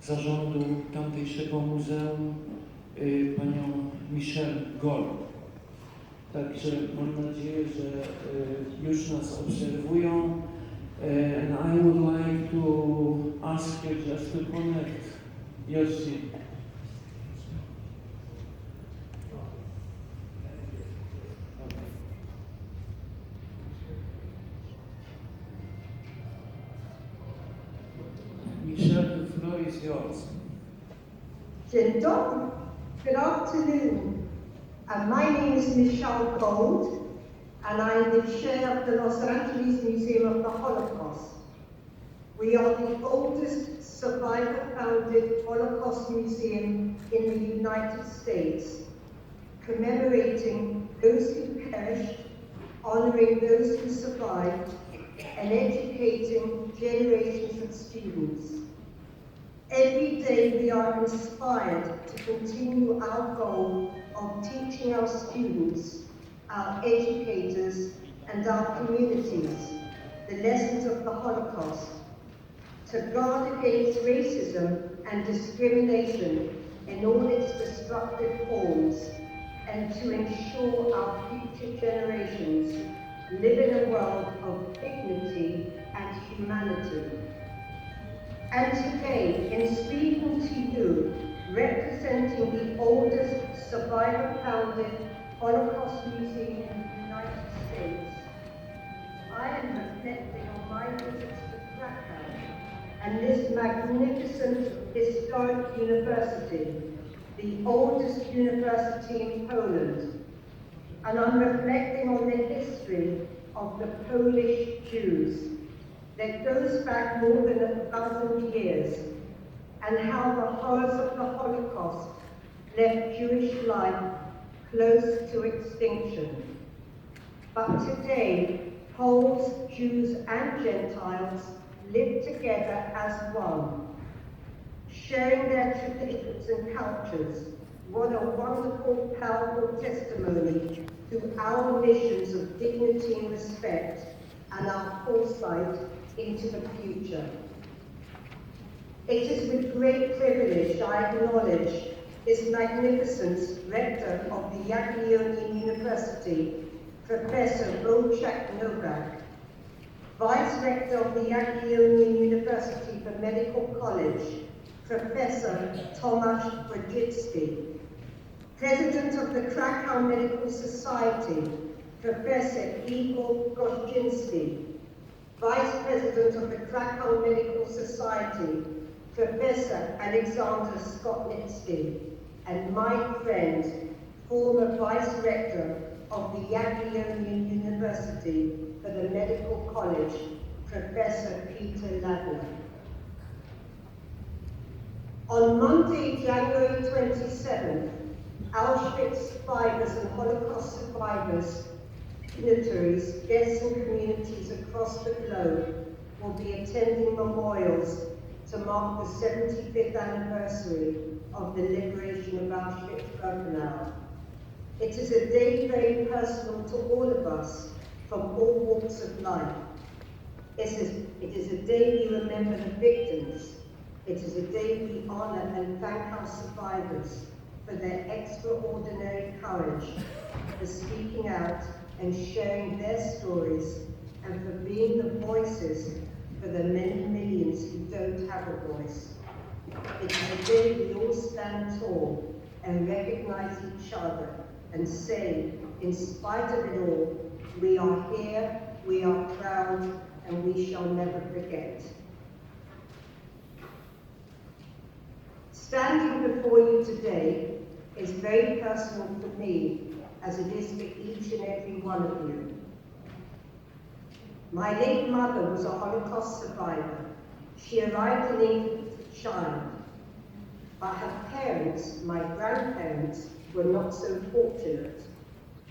zarządu tamtejszego muzeum, panią Michelle Gold. Także mam nadzieję, że już nas obserwują. And I would like to ask you just to connect your seat. Michelle, the floor is yours. Dzień dobry. Good afternoon. My name is Michelle Gold, and I'm the chair of the Los Angeles Museum of the Holocaust. We are the oldest survivor-founded Holocaust museum in the United States, commemorating those who perished, honoring those who survived, and educating generations of students. Every day we are inspired to continue our goal of teaching our students, our educators, and our communities the lessons of the Holocaust, to guard against racism and discrimination in all its destructive forms, and to ensure our future generations live in a world of dignity and humanity. And today, in speaking to you, representing the oldest survivor-founded Holocaust museum in the United States, I am reflecting on my visits to Krakow and this magnificent historic university, the oldest university in Poland. And I'm reflecting on the history of the Polish Jews that goes back more than 1,000 years, and how the horrors of the Holocaust left Jewish life close to extinction. But today, Poles, Jews, and Gentiles live together as one, sharing their traditions and cultures. What a wonderful, powerful testimony to our missions of dignity and respect and our foresight into the future. It is with great privilege I acknowledge His Magnificence, Rector of the Jagiellonian University, Professor Wojciech Nowak, Vice Rector of the Jagiellonian University for Medical College, Professor Tomasz Wojcicki, President of the Krakow Medical Society, Professor Igor Goszczynski, Vice President of the Krakow Medical Society, Professor Alexander Skotnicki, and my friend, former Vice Rector of the Jagiellonian University for the Medical College, Professor Peter Ladler. On Monday, January 27th, Auschwitz survivors and Holocaust survivors, dignitaries, guests and communities across the globe will be attending memorials to mark the 75th anniversary of the liberation of Auschwitz-Birkenau. It is a day very personal to all of us from all walks of life. It is a day we remember the victims. It is a day we honor and thank our survivors for their extraordinary courage, for speaking out and sharing their stories, and for being the voices for the many millions who don't have a voice. It is a day we all stand tall and recognize each other and say, in spite of it all, we are here, we are proud, and we shall never forget. Standing before you today is very personal for me, as it is for each and every one of you. My late mother was a Holocaust survivor. She arrived in England as a child, but her parents, my grandparents, were not so fortunate.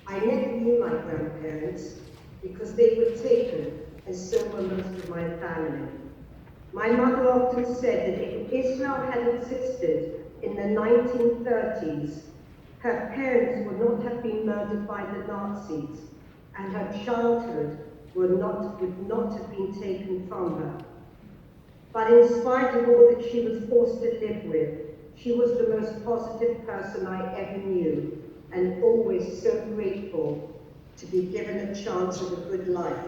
I never knew my grandparents because they were taken, and so were most of my family. My mother often said that if Israel had existed in the 1930s, her parents would not have been murdered by the Nazis, and her childhood would not have been taken from her. But in spite of all that she was forced to live with, she was the most positive person I ever knew, and always so grateful to be given a chance at a good life.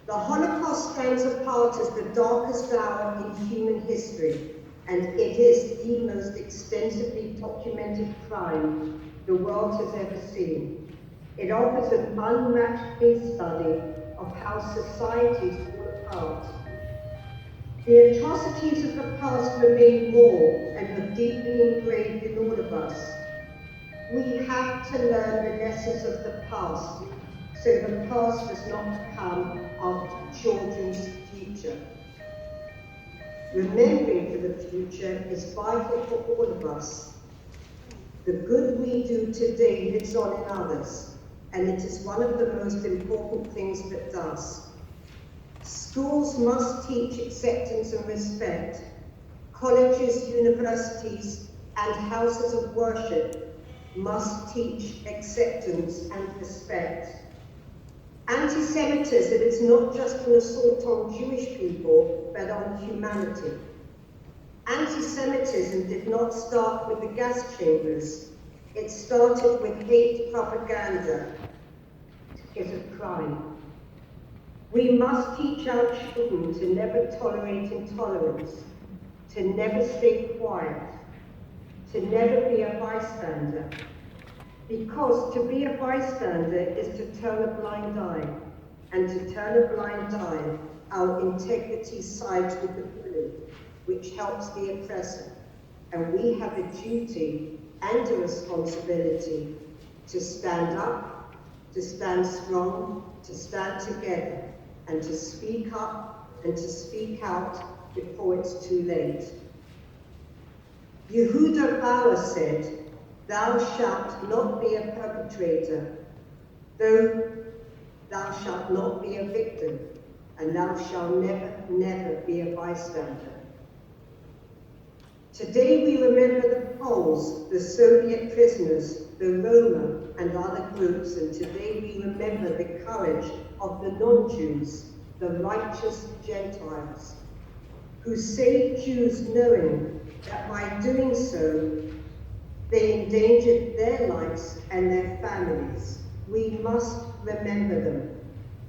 The Holocaust stands apart as the darkest hour in human history, and it is the most extensively documented crime the world has ever seen. It offers an unmatched case study of how societies fall apart. The atrocities of the past remain raw and are deeply engraved in all of us. We have to learn the lessons of the past, so the past does not become our children's future. Remembering for the future is vital for all of us. The good we do today lives on in others, and it is one of the most important things that does. Schools must teach acceptance and respect. Colleges, universities, and houses of worship must teach acceptance and respect. Anti-Semitism is not just an assault on Jewish people, but on humanity. Anti-Semitism did not start with the gas chambers. It started with hate propaganda. It is a crime. We must teach our children to never tolerate intolerance, to never stay quiet, to never be a bystander. Because to be a bystander is to turn a blind eye, and to turn a blind eye, our integrity sides with the bully, which helps the oppressor. And we have a duty and a responsibility to stand up, to stand strong, to stand together, and to speak up and to speak out before it's too late. Yehuda Bauer said, "Thou shalt not be a perpetrator, though thou shalt not be a victim, and thou shalt never, never be a bystander." Today we remember the Poles, the Soviet prisoners, the Roma and other groups, and today we remember the courage of the non-Jews, the righteous Gentiles, who saved Jews knowing that by doing so, they endangered their lives and their families. We must remember them.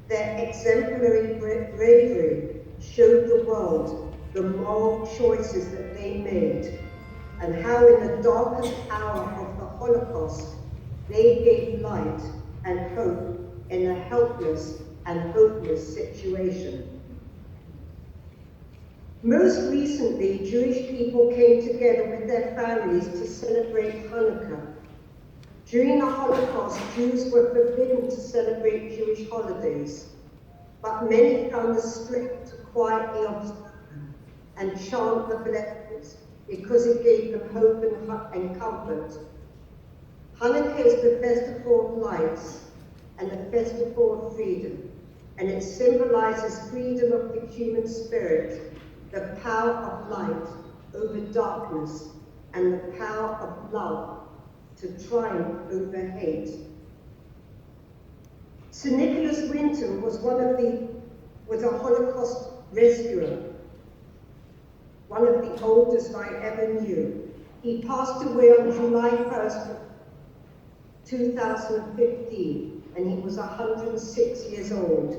Their exemplary bravery showed the world the moral choices that they made, and how in the darkest hour of the Holocaust, they gave light and hope in a helpless and hopeless situation. Most recently, Jewish people came together with their families to celebrate Hanukkah. During the Holocaust, Jews were forbidden to celebrate Jewish holidays, but many found the strength to quietly observe them and chant the blessings because it gave them hope and comfort. Hanukkah is the festival of lights and the festival of freedom, and it symbolizes freedom of the human spirit, the power of light over darkness, and the power of love to triumph over hate. Sir Nicholas Winton was a Holocaust rescuer, one of the oldest I ever knew. He passed away on July 1st, 2015, and he was 106 years old.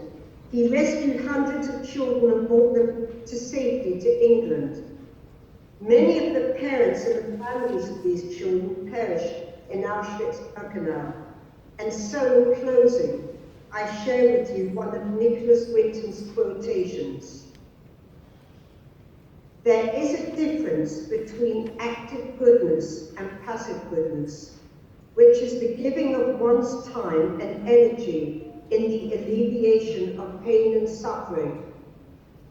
He rescued hundreds of children and brought them to safety to England. Many of the parents and the families of these children perished in Auschwitz-Birkenau. And so, in closing, I share with you one of Nicholas Winton's quotations. "There is a difference between active goodness and passive goodness, which is the giving of one's time and energy in the alleviation of pain and suffering.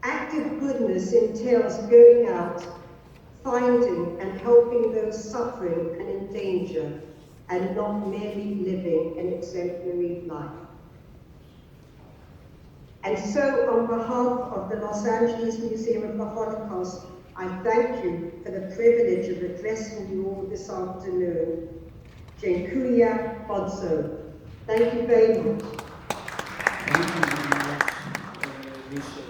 Active goodness entails going out, finding and helping those suffering and in danger, and not merely living an exemplary life." And so, on behalf of the Los Angeles Museum of the Holocaust, I thank you for the privilege of addressing you all this afternoon. Dziękuję bardzo. Thank you very much. Thank you very much, Michelle.